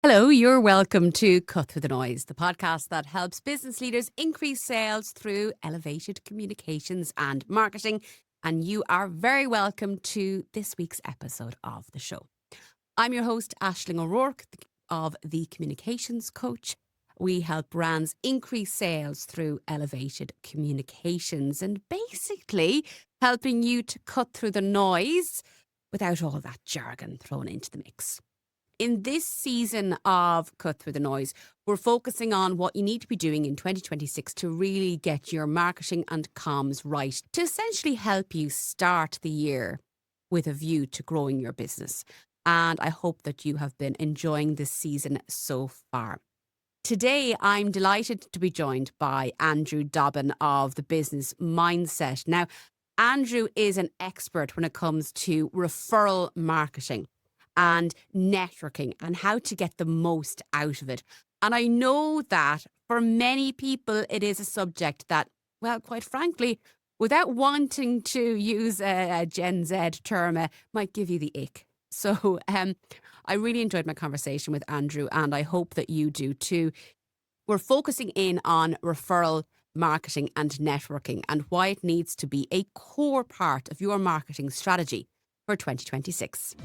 Hello, you're welcome to Cut Through the Noise, the podcast that helps business leaders increase sales through elevated communications and marketing. And you are very welcome to this week's episode of the show. I'm your host, Aisling O'Rourke of The Communications Coach. We help brands increase sales through elevated communications and basically helping you to cut through the noise without all that jargon thrown into the mix. In this season of Cut Through the Noise, we're focusing on what you need to be doing in 2026 to really get your marketing and comms right, to essentially help you start the year with a view to growing your business. And I hope that you have been enjoying this season so far. Today, I'm delighted to be joined by Andrew Dobbin of the Business Mindset. Now, Andrew is an expert when it comes to referral marketing and networking and how to get the most out of it. And I know that for many people, it is a subject that, well, quite frankly, without wanting to use a Gen Z term, might give you the ick. So I really enjoyed my conversation with Andrew, and I hope that you do too. We're focusing in on referral marketing and networking and why it needs to be a core part of your marketing strategy for 2026.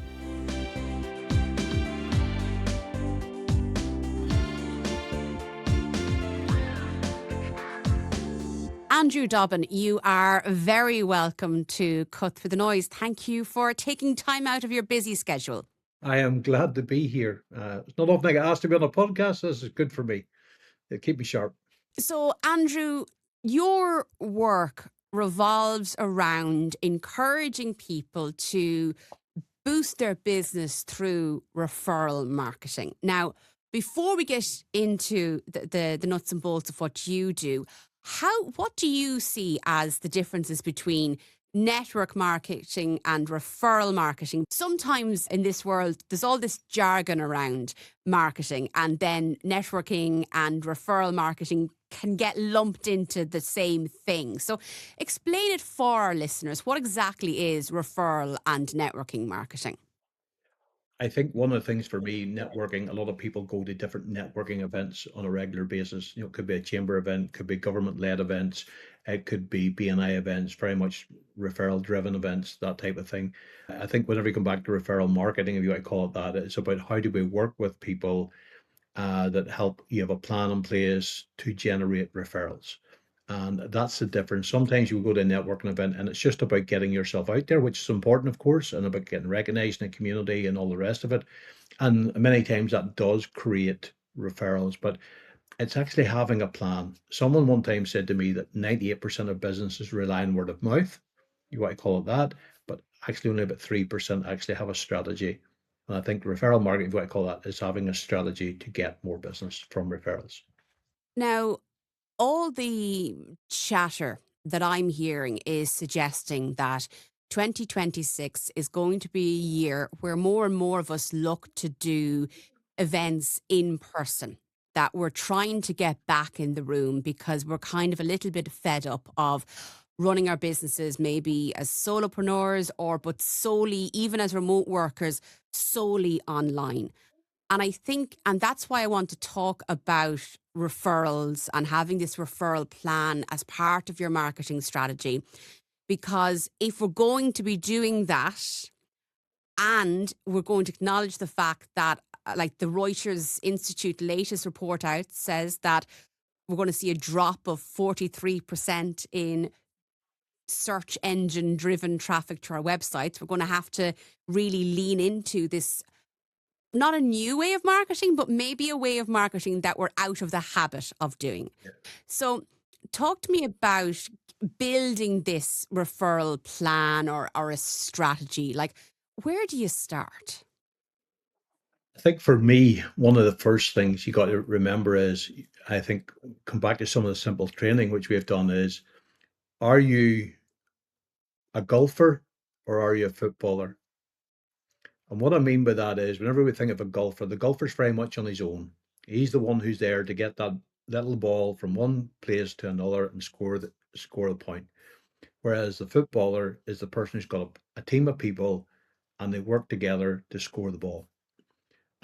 Andrew Dobbin, you are very welcome to Cut Through the Noise. Thank you for taking time out of your busy schedule. I am glad to be here. It's not often I get asked to be on a podcast. This is good for me. It keep me sharp. So, Andrew, your work revolves around encouraging people to boost their business through referral marketing. Now, before we get into the nuts and bolts of what you do, what do you see as the differences between network marketing and referral marketing? Sometimes in this world, there's all this jargon around marketing, and then networking and referral marketing can get lumped into the same thing. So explain it for our listeners. What exactly is referral and networking marketing? I think one of the things for me, networking, a lot of people go to different networking events on a regular basis. It could be a chamber event, could be government-led events, it could be BNI events, very much referral-driven events, that type of thing. I think whenever you come back to referral marketing, if you might call it that, it's about how do we work with people that help you have a plan in place to generate referrals. And that's the difference. Sometimes you go to a networking event and it's just about getting yourself out there, which is important, of course, and about getting recognized in the community and all the rest of it. And many times that does create referrals, but it's actually having a plan. Someone one time said to me that 98% of businesses rely on word of mouth. You might call it that, but actually only about 3% actually have a strategy. And I think referral marketing, if you might call that, is having a strategy to get more business from referrals. Now, all the chatter that I'm hearing is suggesting that 2026 is going to be a year where more and more of us look to do events in person, that we're trying to get back in the room because we're kind of a little bit fed up of running our businesses maybe as solopreneurs or but solely even as remote workers solely online. And I think, and that's why I want to talk about referrals and having this referral plan as part of your marketing strategy. Because if we're going to be doing that and we're going to acknowledge the fact that, like the Reuters Institute latest report out says that we're going to see a drop of 43% in search engine driven traffic to our websites, we're going to have to really lean into this, not a new way of marketing, but maybe a way of marketing that we're out of the habit of doing. So talk to me about building this referral plan or a strategy. Like, where do you start? I think for me, one of the first things you got to remember is, I think, come back to some of the simple training which we have done is, are you a golfer or are you a footballer? And what I mean by that is, whenever we think of a golfer, the golfer's very much on his own. He's the one who's there to get that little ball from one place to another and score the point. Whereas the footballer is the person who's got a team of people and they work together to score the ball.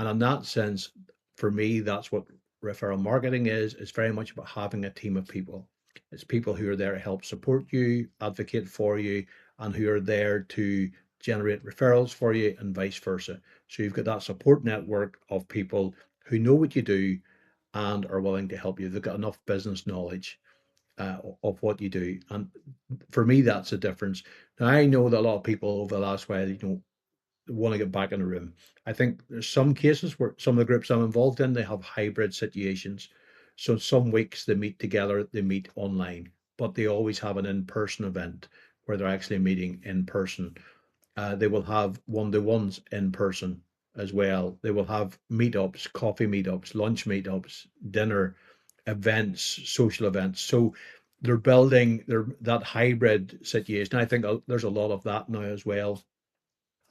And in that sense, for me, that's what referral marketing is. It's very much about having a team of people. It's people who are there to help support you, advocate for you, and who are there to generate referrals for you and vice versa. So you've got that support network of people who know what you do and are willing to help you. They've got enough business knowledge of what you do. And for me, that's a difference. Now, I know that a lot of people over the last while, want to get back in the room. I think there's some cases where some of the groups I'm involved in, they have hybrid situations. So some weeks they meet together, they meet online, but they always have an in-person event where they're actually meeting in person. They will have one-to-ones in person as well. They will have meetups, coffee meetups, lunch meetups, dinner events, social events. So they're building that hybrid situation. I think there's a lot of that now as well.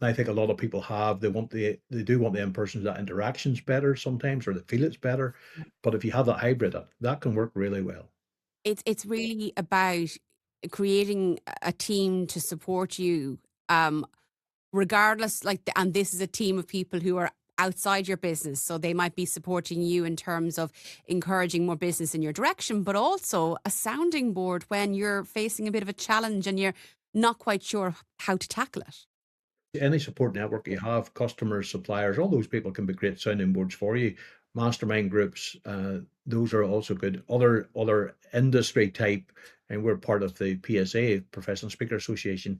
I think a lot of people they do want the in person, that interaction's better sometimes, or they feel it's better. But if you have that hybrid, that can work really well. It's really about creating a team to support you, um, regardless. And this is a team of people who are outside your business, so they might be supporting you in terms of encouraging more business in your direction, but also a sounding board when you're facing a bit of a challenge and you're not quite sure how to tackle it. Any support network you have, customers, suppliers, all those people can be great sounding boards for you. Mastermind groups, those are also good. Other industry type, and we're part of the PSA, Professional Speaker Association.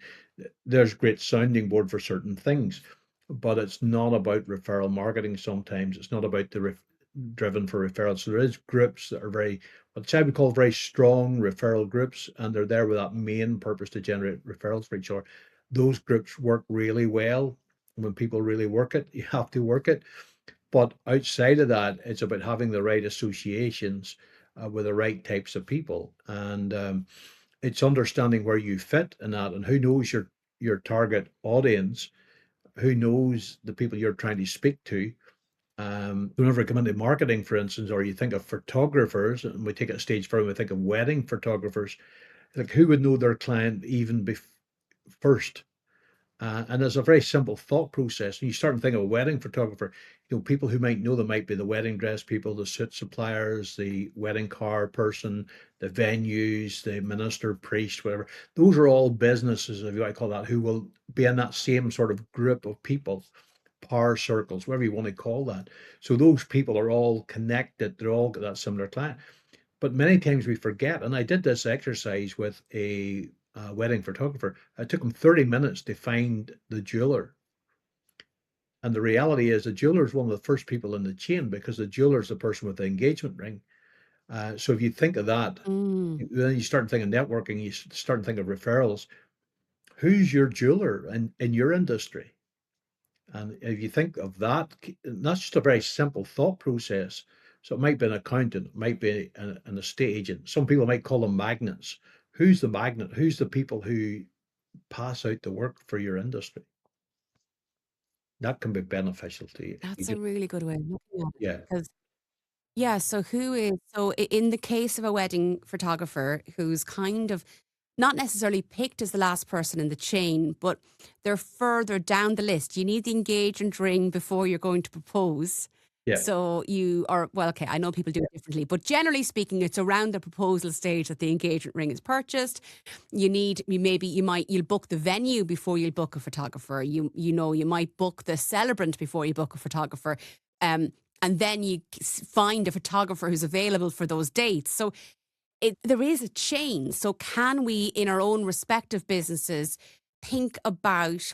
There's great sounding board for certain things, but it's not about referral marketing. Sometimes it's not about driven for referrals. So there is groups that are what I would call very strong referral groups, and they're there with that main purpose to generate referrals for each other. Those groups work really well. When people really work it, you have to work it. But outside of that, it's about having the right associations with the right types of people, and it's understanding where you fit in that, and who knows your target audience, who knows the people you're trying to speak to. Whenever I come into marketing, for instance, or you think of photographers, and we take it a stage further, we think of wedding photographers, like who would know their client even first? And there's a very simple thought process. And you start to think of a wedding photographer, people who might know them might be the wedding dress people, the suit suppliers, the wedding car person, the venues, the minister, priest, whatever. Those are all businesses, if you like to call that, who will be in that same sort of group of people, power circles, whatever you want to call that. So those people are all connected. They're all got that similar client. But many times we forget, and I did this exercise with a wedding photographer. It took him 30 minutes to find the jeweler. And the reality is, the jeweler is one of the first people in the chain because the jeweler is the person with the engagement ring. So if you think of that, Mm. then you start thinking networking, you start to think of referrals. Who's your jeweler in your industry? And if you think of that, that's just a very simple thought process. So it might be an accountant, it might be an estate agent. Some people might call them magnets. Who's the magnet? Who's the people who pass out the work for your industry? That can be beneficial to you. You That's a just, really good way of looking at it yeah, because yeah, so in the case of a wedding photographer who's kind of not necessarily picked as the last person in the chain, but they're further down the list. You need the engagement ring before you're going to propose. yeah, So you are, well, okay, I know people do it differently, but generally speaking, it's around the proposal stage that the engagement ring is purchased. You'll book the venue before you'll book a photographer. You might book the celebrant before you book a photographer. Um, and then you find a photographer who's available for those dates. So there is a chain. So can we, in our own respective businesses, think about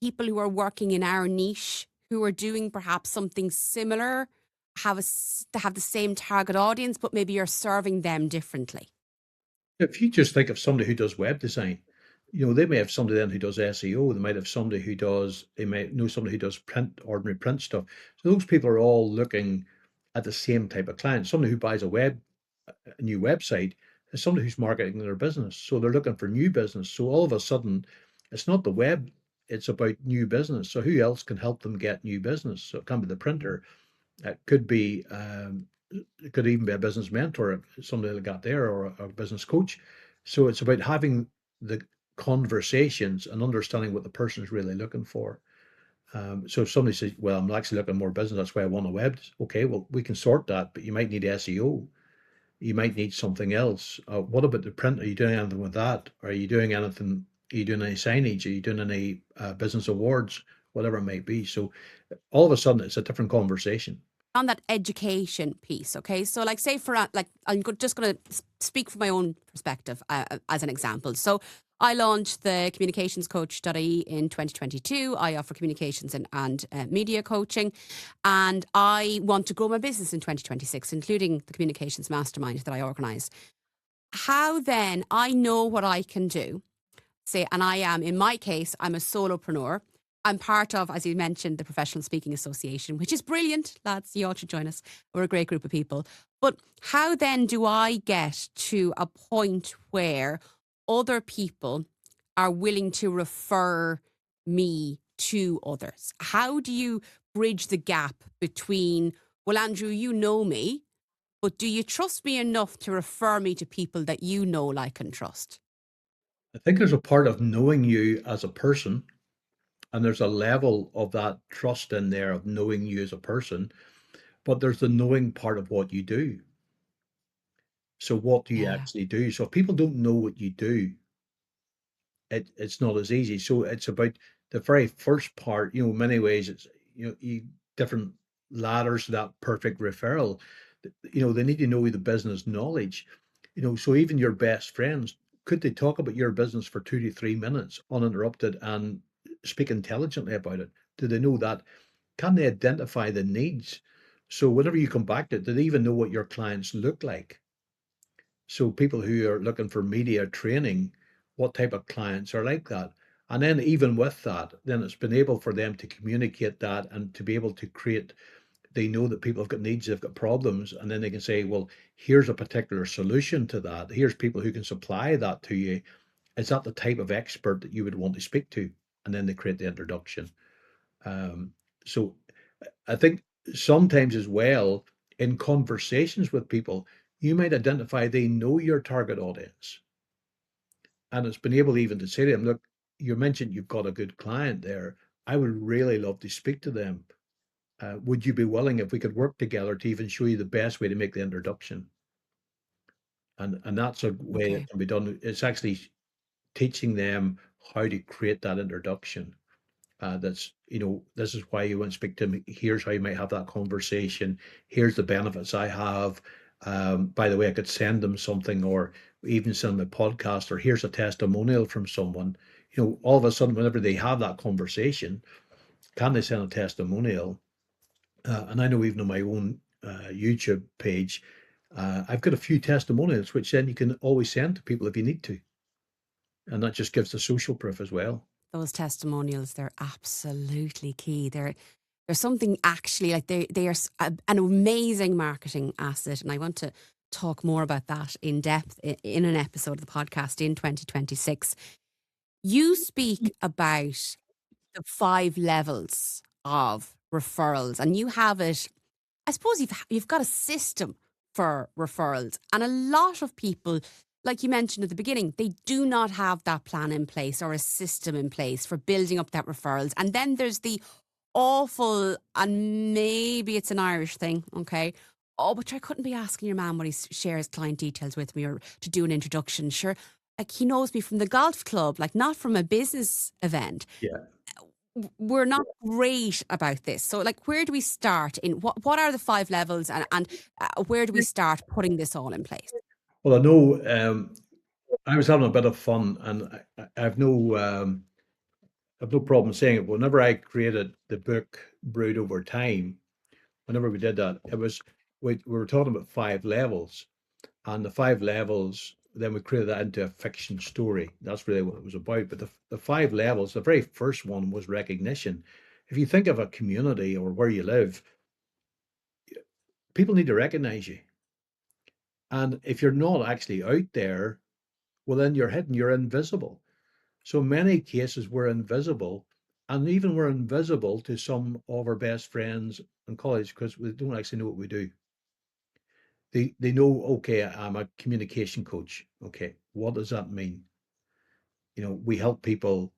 people who are working in our niche, who are doing perhaps something similar, to have the same target audience, but maybe you're serving them differently? if you just think of somebody who does web design, they may have somebody then who does SEO. They might have somebody they might know somebody who does ordinary print stuff. So those people are all looking at the same type of client. Somebody who buys a new website is somebody who's marketing their business. So they're looking for new business. So all of a sudden, it's not the web, it's about new business. So who else can help them get new business? So it can be the printer. It could even be a business mentor, somebody that got there, or a business coach. So it's about having the conversations and understanding what the person is really looking for. So if somebody says, well, I'm actually looking more business, that's why I want a web. Okay, well, we can sort that, but you might need SEO. You might need something else. What about the print? Are you doing anything with that? Are you doing anything? Are you doing any signage? Are you doing any business awards? Whatever it might be. So all of a sudden, it's a different conversation. On that education piece, okay? So, like, say for like, just going to speak from my own perspective as an example. So, I launched the communicationscoach.ie in 2022. I offer communications and media coaching, and I want to grow my business in 2026, including the communications mastermind that I organise. How then I know what I can do? Say, and I am, in my case, I'm a solopreneur. I'm part of, as you mentioned, the Professional Speaking Association, which is brilliant, lads. You all should join us. We're a great group of people. But how then do I get to a point where other people are willing to refer me to others? How do you bridge the gap between, well, Andrew, you know me, but do you trust me enough to refer me to people that you know, like, and trust? I think there's a part of knowing you as a person, and there's a level of that trust in there of knowing you as a person, but there's the knowing part of what you do. So what do you Yeah. actually do? So if people don't know what you do, it's not as easy. So it's about the very first part, in many ways it's, different ladders to that perfect referral. They need to know the business knowledge. So even your best friends, could they talk about your business for 2 to 3 minutes uninterrupted and speak intelligently about it? Do they know that? Can they identify the needs? So whenever you come back to it, do they even know what your clients look like? So people who are looking for media training, what type of clients are like that? And then even with that, then it's been able for them to communicate that and to be able to create, they know that people have got needs, they've got problems, and then they can say, well, here's a particular solution to that. Here's people who can supply that to you. Is that the type of expert that you would want to speak to? And then they create the introduction. Um, so I think sometimes as well, in conversations with people, you might identify they know your target audience. And it's been able even to say to them, look, you mentioned you've got a good client there. I would really love to speak to them. Would you be willing if we could work together to even show you the best way to make the introduction? And that's a way it Okay. can be done. It's actually teaching them how to create that introduction. That's, this is why you want to speak to me. Here's how you might have that conversation. Here's the benefits I have. By the way, I could send them something or even send them a podcast, or here's a testimonial from someone. All of a sudden, whenever they have that conversation, can they send a testimonial? And I know even on my own YouTube page, I've got a few testimonials, which then you can always send to people if you need to. And that just gives the social proof as well. Those testimonials, they're absolutely key. There's something actually like they are an amazing marketing asset, and I want to talk more about that in depth in an episode of the podcast in 2026. You speak about the 5 levels of referrals, and you have it. I suppose you've got a system for referrals, and a lot of people, like you mentioned at the beginning, they do not have that plan in place or a system in place for building up that referrals. And then there's the awful, and maybe it's an Irish thing, okay? Oh, but I couldn't be asking your man what he shares client details with me or to do an introduction. Sure, like he knows me from the golf club, like not from a business event. Yeah. We're not great about this. So, like, where do we start? In what are the 5 levels, and where do we start putting this all in place? Well, I know I was having a bit of fun, and I've no problem saying it. Whenever I created the book Brewed Over Time, whenever we did that, we were talking about 5 levels, and the 5 levels. Then we created that into a fiction story. That's really what it was about. But the 5 levels, the very first one was recognition. If you think of a community or where you live, people need to recognize you. And if you're not actually out there, well, then you're hidden, you're invisible. So many cases we're invisible, and even we're invisible to some of our best friends and colleagues because we don't actually know what we do. They know, okay, I'm a communication coach. Okay, what does that mean? We help people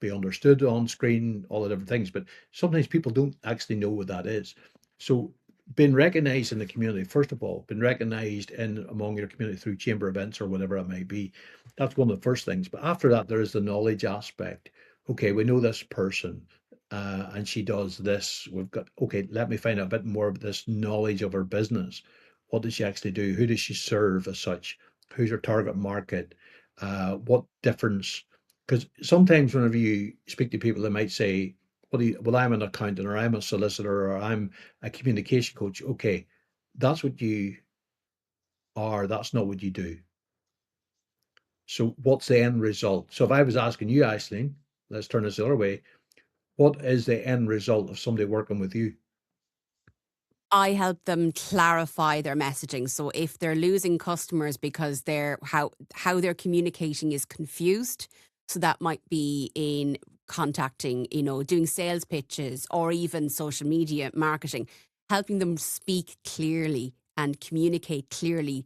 be understood on screen, all the different things. But sometimes people don't actually know what that is. So being recognized in the community, first of all, being recognized in among your community through chamber events or whatever it may be, that's one of the first things. But after that, there is the knowledge aspect. Okay, we know this person, and she does this. We've got, okay, let me find out a bit more about this knowledge of her business. What does she actually do? Who does she serve as such? Who's her target market? What difference? Because sometimes whenever you speak to people, they might say, "What do you, well, I'm an accountant, or I'm a solicitor, or I'm a communication coach." Okay, that's what you are. That's not what you do. So what's the end result? So if I was asking you, Aisling, let's turn this the other way. What is the end result of somebody working with you? I help them clarify their messaging. So if they're losing customers because they're how they're communicating is confused, so that might be in contacting, doing sales pitches or even social media marketing, helping them speak clearly and communicate clearly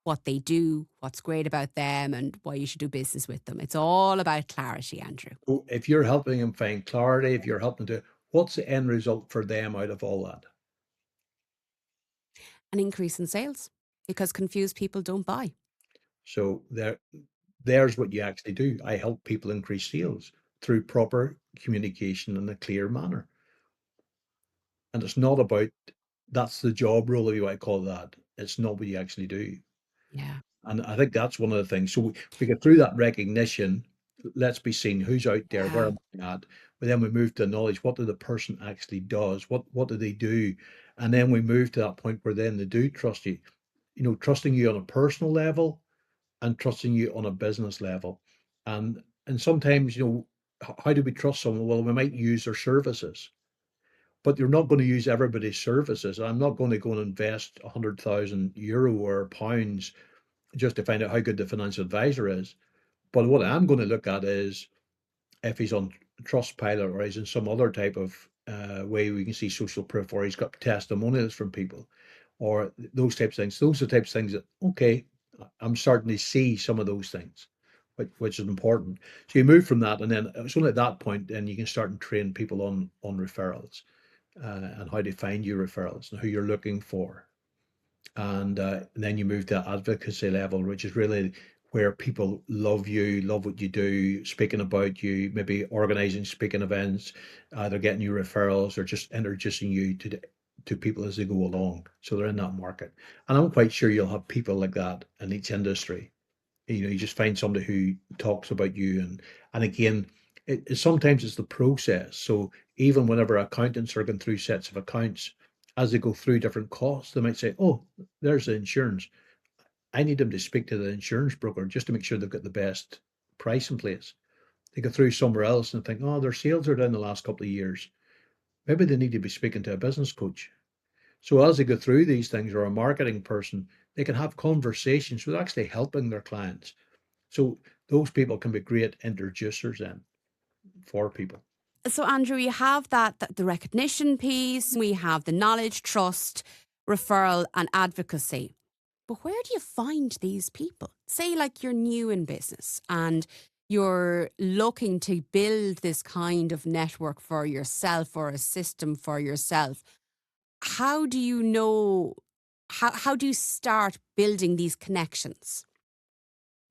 what they do, what's great about them, and why you should do business with them. It's all about clarity, Andrew. So if you're helping them find clarity, if you're helping to, what's the end result for them out of all that? An increase in sales because confused people don't buy. So there's what you actually do. I help people increase sales through proper communication in a clear manner. And it's not about that's the job role, if you might call it that. It's not what you actually do. Yeah. And I think that's one of the things. So we get through that recognition. Let's be seen. Who's out there? Where Yeah. am I at? But then we move to knowledge. What do the person actually does? What do they do? And then we move to that point where then they do trust you. Trusting you on a personal level and trusting you on a business level. And sometimes, how do we trust someone? Well, we might use their services, but you're not going to use everybody's services. I'm not going to go and invest €100,000 or pounds just to find out how good the financial advisor is. But what I'm going to look at is if he's on Trustpilot or he's in some other type of way we can see social proof, or he's got testimonials from people, or those types of things. Those are the types of things that, okay, I'm starting to see some of those things, which is important. So you move from that, and then it's only at that point then you can start and train people on referrals, and how to find your referrals and who you're looking for. And then you move to advocacy level, which is really where people love you, love what you do, speaking about you, maybe organizing speaking events, either getting you referrals or just introducing you to people as they go along. So they're in that market. And I'm quite sure you'll have people like that in each industry. You just find somebody who talks about you, and again, sometimes it's the process. So even whenever accountants are going through sets of accounts, as they go through different costs, they might say, "Oh, there's the insurance. I need them to speak to the insurance broker just to make sure they've got the best price in place." They go through somewhere else and think, "Oh, their sales are down the last couple of years. Maybe they need to be speaking to a business coach." So as they go through these things, or a marketing person, they can have conversations with actually helping their clients. So those people can be great introducers then for people. So, Andrew, you have that the recognition piece, we have the knowledge, trust, referral, and advocacy. But where do you find these people? Say, like you're new in business and you're looking to build this kind of network for yourself or a system for yourself. How do you know? How do you start building these connections?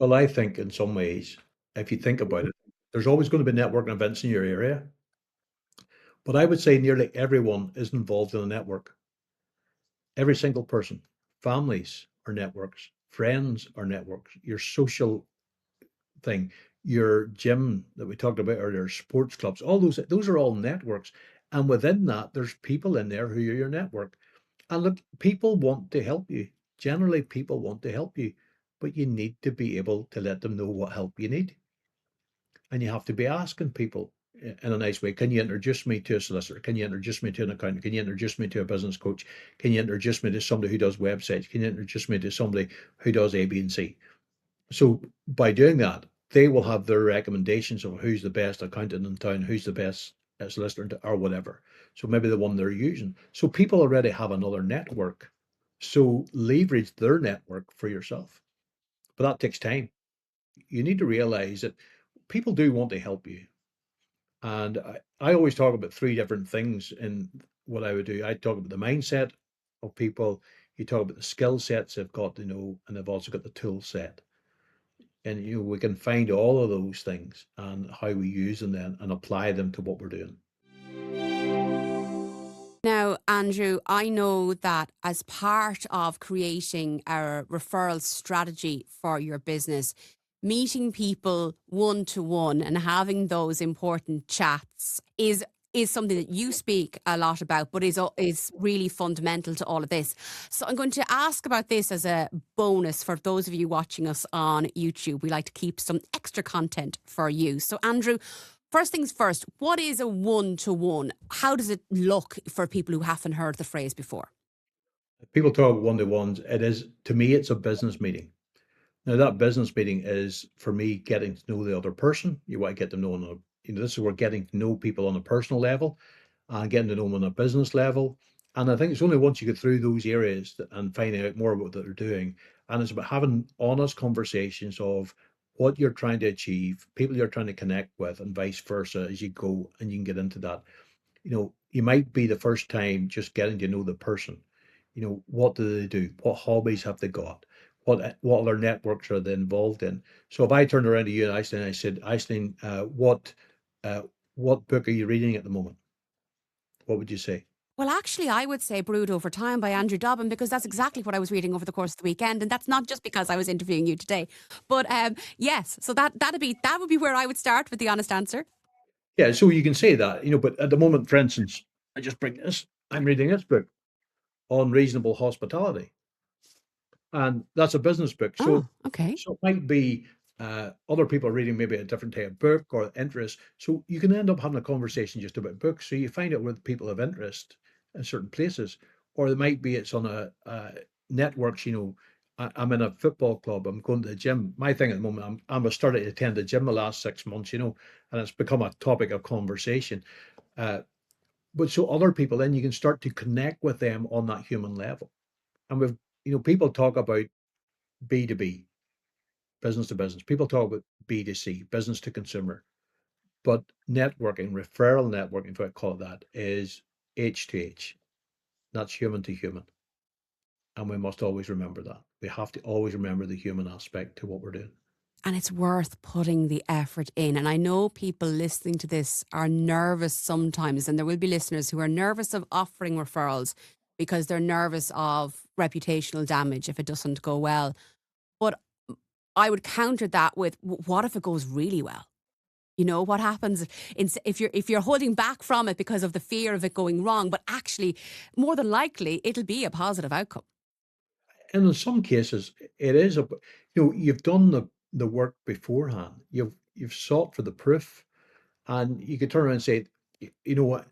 Well, I think in some ways, if you think about it, there's always going to be networking events in your area. But I would say nearly everyone is involved in a network. Every single person, families are networks, friends are networks, your social thing, your gym that we talked about earlier, sports clubs, all those are all networks. And within that, there's people in there who are your network. And look, people want to help you. Generally, people want to help you, but you need to be able to let them know what help you need. And you have to be asking people in a nice way, can you introduce me to a solicitor? Can you introduce me to an accountant? Can you introduce me to a business coach? Can you introduce me to somebody who does websites? Can you introduce me to somebody who does A, B, and C? So by doing that, they will have their recommendations of who's the best accountant in town, who's the best solicitor, or whatever. So maybe the one they're using. So people already have another network. So leverage their network for yourself. But that takes time. You need to realize that people do want to help you. And I always talk about three different things in what I would do. I talk about the mindset of people, you talk about the skill sets they've got to know, and they've also got the tool set. And we can find all of those things and how we use them then and apply them to what we're doing. Now, Andrew, I know that as part of creating a referral strategy for your business, meeting people one to one and having those important chats is something that you speak a lot about, but is really fundamental to all of this. So I'm going to ask about this as a bonus for those of you watching us on YouTube. We like to keep some extra content for you. So Andrew, first things first, what is a one to one? How does it look for people who haven't heard the phrase before? People talk one-to-ones. It is, to me, it's a business meeting. Now, that business meeting is for me getting to know the other person. You want to get to know, this is where getting to know people on a personal level and getting to know them on a business level. And I think it's only once you get through those areas and finding out more about what they're doing. And it's about having honest conversations of what you're trying to achieve, people you're trying to connect with, and vice versa as you go and you can get into that. You might be the first time just getting to know the person. What do they do? What hobbies have they got? What other networks are they involved in? So if I turned around to you, Iceland, and I said, Iceland, uh, what book are you reading at the moment? What would you say? Well, actually, I would say Brewed Over Time by Andrew Dobbin because that's exactly what I was reading over the course of the weekend, and that's not just because I was interviewing you today. But yes, so that would be where I would start with the honest answer. Yeah, so you can say that, but at the moment, for instance, I just bring this. I'm reading this book on reasonable hospitality. And that's a business book. So Oh, okay. so it might be other people are reading maybe a different type of book or interest. So you can end up having a conversation just about books. So you find out where the people have interest in certain places, or it might be it's on a networks. I'm in a football club. I'm going to the gym. My thing at the moment, I'm started to attend the gym the last 6 months. And it's become a topic of conversation. Uh, but so other people, then you can start to connect with them on that human level. And people talk about B2B, business to business. People talk about B2C, business to consumer. But networking, referral networking, if I call it that, is H to H. That's human to human. And we must always remember that. We have to always remember the human aspect to what we're doing. And it's worth putting the effort in. And I know people listening to this are nervous sometimes, and there will be listeners who are nervous of offering referrals because they're nervous of reputational damage if it doesn't go well. But I would counter that with what if it goes really well? You know, what happens if you're holding back from it because of the fear of it going wrong, but actually more than likely it'll be a positive outcome. And in some cases, it is you've done the work beforehand. You've sought for the proof. And you could turn around and say, you know what,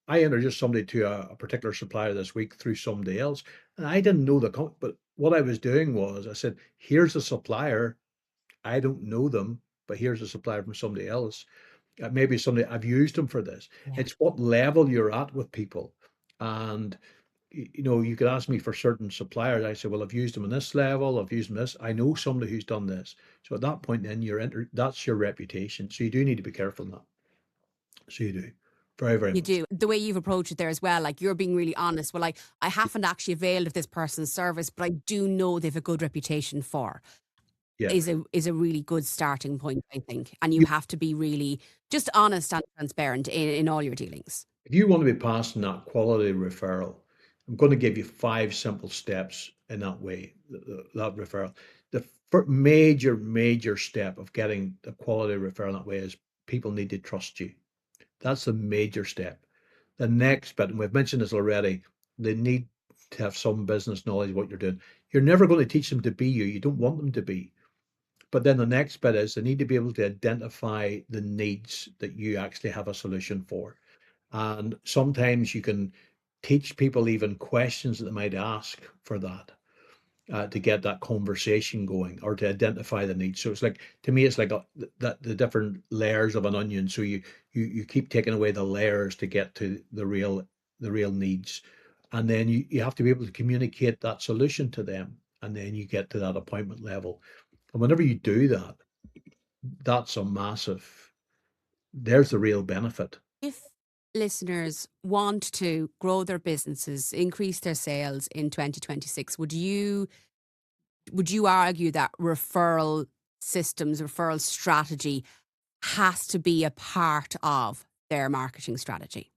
I introduced somebody to a particular supplier this week through somebody else, and I didn't know but what I was doing was I said, here's a supplier, I don't know them, but here's a supplier from somebody else. Maybe somebody I've used them for this. Yeah. It's what level you're at with people. And you could ask me for certain suppliers. I say, well, I've used them in this level. I've used them this. I know somebody who's done this. So at that point, then that's your reputation. So you do need to be careful in that. So you do. Very, very You much. do. The way you've approached it there as well, like you're being really honest. Well, I haven't actually availed of this person's service, but I do know they've a good reputation for Yeah. is a really good starting point, I think. And you You have to be really just honest and transparent in all your dealings. If you want to be passing that quality referral, I'm going to give you 5 simple steps in that way, that referral. The major, major step of getting the quality referral that way is people need to trust you. That's the major step. The next bit, and we've mentioned this already, they need to have some business knowledge of what you're doing. You're never going to teach them to be you. You don't want them to be. But then the next bit is they need to be able to identify the needs that you actually have a solution for. And sometimes you can teach people even questions that they might ask for that to get that conversation going or to identify the needs. So it's like, to me, it's like the different layers of an onion. So you keep taking away the layers to get to the real needs, and then you have to be able to communicate that solution to them, and then you get to that appointment level. And whenever you do that, that's a massive there's the real benefit. If listeners want to grow their businesses, increase their sales in 2026, would you argue that referral systems, referral strategy has to be a part of their marketing strategy?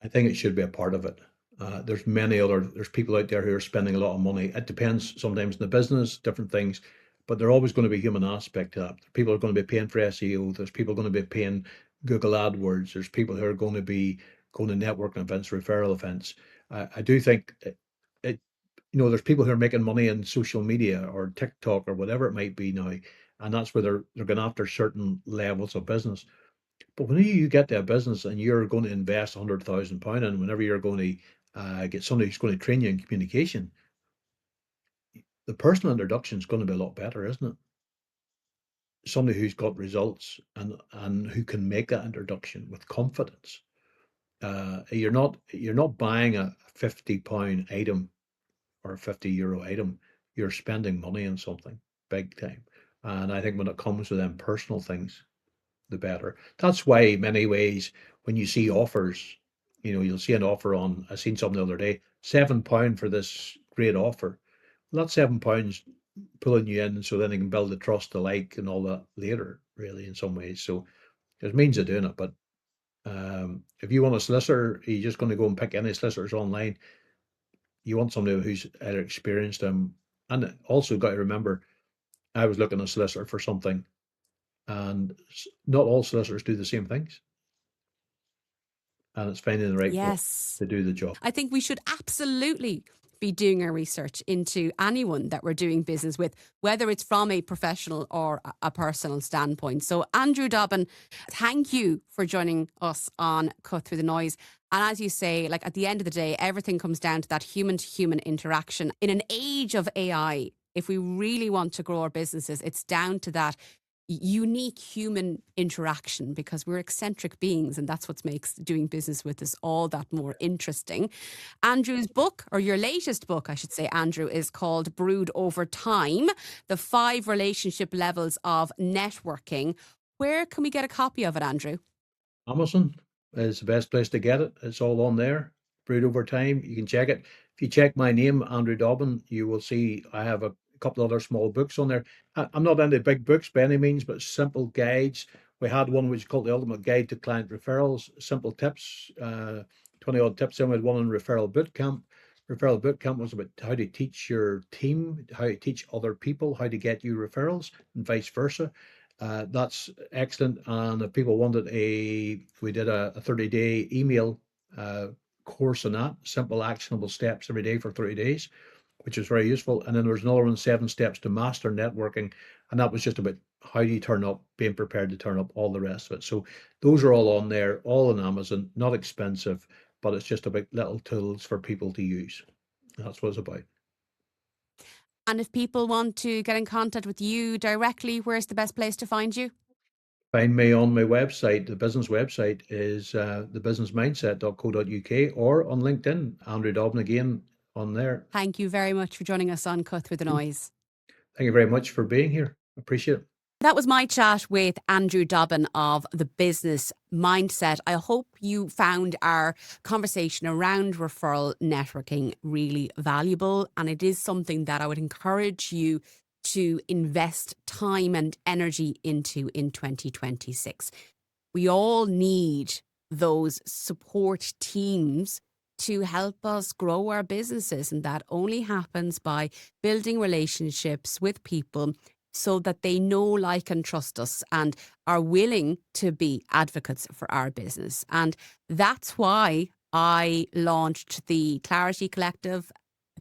I think it should be a part of it. There's people out there who are spending a lot of money. It depends sometimes in the business, different things, but there's always going to be a human aspect to that. People are going to be paying for SEO. There's people going to be paying Google AdWords. There's people who are going to be going to networking events, referral events. I do think it, there's people who are making money in social media or TikTok or whatever it might be now, and that's where they're going after certain levels of business. But when you get to a business and you're going to invest £100,000, and whenever you're going to get somebody who's going to train you in communication, the personal introduction is going to be a lot better, isn't it? Somebody who's got results and who can make that introduction with confidence. You're not buying a £50 item or a €50 item. You're spending money on something big time. And I think when it comes to them personal things, the better. That's why many ways when you see offers, you'll see an offer on, I seen something the other day, £7 for this great offer. Well, that £7 pulling you in so then you can build the trust, the like, and all that later, really, in some ways. So there's means of doing it. But if you want a solicitor, you're just going to go and pick any solicitors online. You want somebody who's either experienced them. And also got to remember, I was looking at a solicitor for something, and not all solicitors do the same things. And it's finding the right one Yes. to do the job. I think we should absolutely be doing our research into anyone that we're doing business with, whether it's from a professional or a personal standpoint. So, Andrew Dobbin, thank you for joining us on Cut Through the Noise. And as you say, like at the end of the day, everything comes down to that human to human interaction. In an age of AI, if we really want to grow our businesses, it's down to that unique human interaction, because we're eccentric beings, and that's what makes doing business with us all that more interesting. Andrew's book, or your latest book, I should say, Andrew, is called Brewed Over Time: The 5 Relationship Levels of Networking. Where can we get a copy of it, Andrew? Amazon is the best place to get it. It's all on there. Brewed over time. You can check it. If you check my name, Andrew Dobbin, you will see I have a couple other small books on there. I'm not into big books by any means, but simple guides. We had one which is called The Ultimate Guide to Client Referrals, simple tips, 20 odd tips. Then we had one on Referral Bootcamp. Referral Bootcamp was about how to teach your team, how to teach other people how to get you referrals, and vice versa. That's excellent. And if people wanted we did a 30-day email course on that, simple actionable steps every day for 30 days, which is very useful. And then there was another one, 7 steps to master networking. And that was just about how do you turn up, being prepared to turn up, all the rest of it. So those are all on there, all on Amazon, not expensive, but it's just about little tools for people to use. That's what it's about. And if people want to get in contact with you directly, where's the best place to find you? Find me on my website. The business website is thebusinessmindset.co.uk, or on LinkedIn, Andrew Dobbin again on there. Thank you very much for joining us on Cut Through the Noise. Thank you very much for being here. Appreciate it. That was my chat with Andrew Dobbin of The Business Mindset. I hope you found our conversation around referral networking really valuable. And it is something that I would encourage you to invest time and energy into in 2026. We all need those support teams to help us grow our businesses. And that only happens by building relationships with people so that they know, like, and trust us and are willing to be advocates for our business. And that's why I launched the Clarity Collective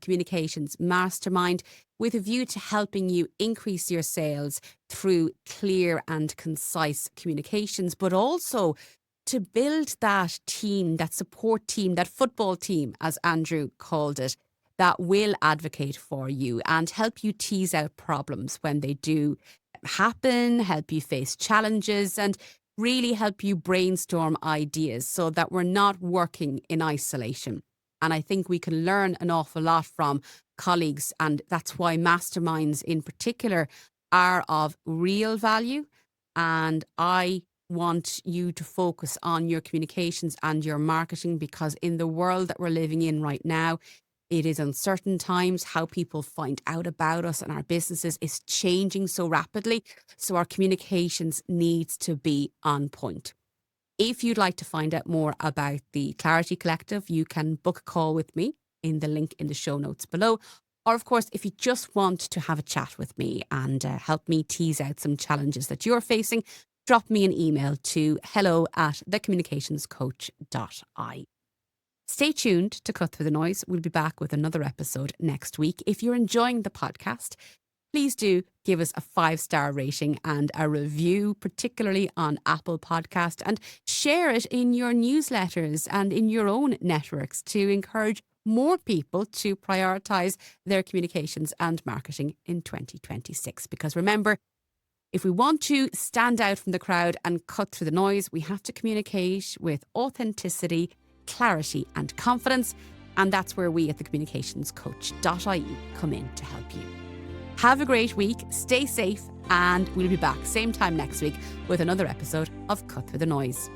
Communications Mastermind, with a view to helping you increase your sales through clear and concise communications, but also to build that team, that support team, that football team, as Andrew called it, that will advocate for you and help you tease out problems when they do happen, help you face challenges, and really help you brainstorm ideas so that we're not working in isolation. And I think we can learn an awful lot from colleagues, and that's why masterminds in particular are of real value. And I want you to focus on your communications and your marketing, because in the world that we're living in right now, it is uncertain times. How people find out about us and our businesses is changing so rapidly. So our communications needs to be on point. If you'd like to find out more about the Clarity Collective, you can book a call with me in the link in the show notes below. Or, of course, if you just want to have a chat with me and help me tease out some challenges that you're facing, drop me an email to hello@thecommunicationscoach.ie. Stay tuned to Cut Through the Noise. We'll be back with another episode next week. If you're enjoying the podcast, please do give us a 5-star rating and a review, particularly on Apple Podcast, and share it in your newsletters and in your own networks to encourage more people to prioritise their communications and marketing in 2026. Because remember, if we want to stand out from the crowd and cut through the noise, we have to communicate with authenticity, clarity and confidence. And that's where we at thecommunicationscoach.ie come in to help you. Have a great week, stay safe, and we'll be back same time next week with another episode of Cut Through the Noise.